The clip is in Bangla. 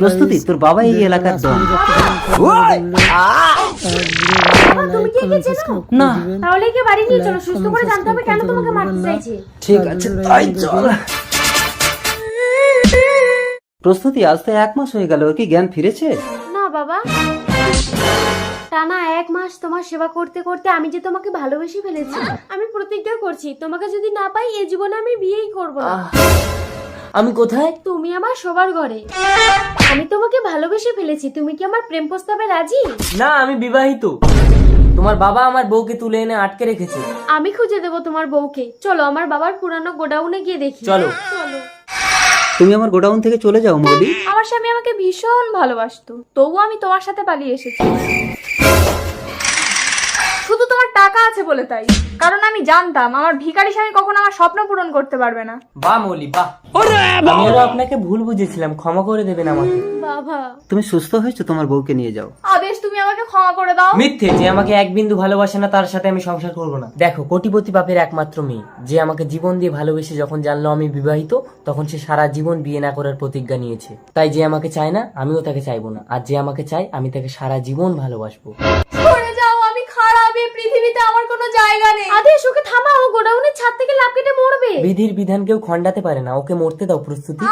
প্রস্তুতি, তোর বাবা এই এলাকার ডন। তুমি কি একে চেনো? না। তাহলে একে বাড়ি নিয়ে চলো, সুস্থ করে জানতে হবে কেন তোমাকে মারতে চাইছে। ঠিক আছে, তাই চল। প্রস্তুতি, আজ তো 1 মাস হয়ে গেল, ওর কি জ্ঞান ফিরেছে? না বাবা, টানা 1 মাস তোমার সেবা করতে করতে আমি যে তোমাকে ভালোবেসে ফেলেছি। আমি প্রতিজ্ঞা করছি তোমাকে যদি না পাই এই জীবনে আমি বিয়েই করব না। আমি কোথায়? তুমি আমার সবার ঘরে। আমি তোমাকে ভালোবেসে ফেলেছি, তুমি কি আমার প্রেম প্রস্তাবে রাজি? না, আমি বিবাহিত। তোমার বাবা আমার বউকে তুলে এনে আটকে রেখেছে। আমি খুঁজে দেবো তোমার বউকে। চলো আমার বাবার পুরানো গোডাউনে গিয়ে দেখি। চলো। চলো। তুমি আমার গোডাউন থেকে চলে যাও মৌলি। আমার স্বামী আমাকে ভীষণ ভালোবাসতো, তবুও আমি তোমার সাথে পালিয়ে এসেছি। শুধু তোমার টাকা আছে বলে তাই, কারণ আমি জানতাম আমার ভিখারি স্বামী কখনো আমার স্বপ্ন পূরণ করতে পারবে না। বাহ মৌলি বাহ, আমিও আপনাকে ভুল বুঝেছিলাম, ক্ষমা করে দেবেন আমাকে। বাবা, তুমি সুস্থ হয়েছো, তোমার বউকে নিয়ে যাও। আদেশ, তুমি আমাকে ক্ষমা করে দাও। মিথ্যে, যে আমাকে এক বিন্দু ভালোবাসে না তার সাথে আমি সংসার করব না। দেখো, কোটিপতি বাপের একমাত্র মেয়ে যে আমাকে জীবন দিয়ে ভালোবেসে যখন জানলো আমি বিবাহিত, তখন সে সারা জীবন বিয়ে না করার প্রতিজ্ঞা নিয়েছে। তাই যে আমাকে চায় না আমিও তাকে চাইবো না, আর যে আমাকে চায় আমি তাকে সারা জীবন ভালোবাসবো। সরে যাও, আমি খারাপ, এই পৃথিবীতে আমার কোনো জায়গা নেই। আদেশ ওকে থামাও, গোডাউনের ছাদ থেকে লাফ কেটে মরবে। বিধির বিধান কেউ খণ্ডাতে পারে না, ওকে মরতে দাও প্রস্তুতি।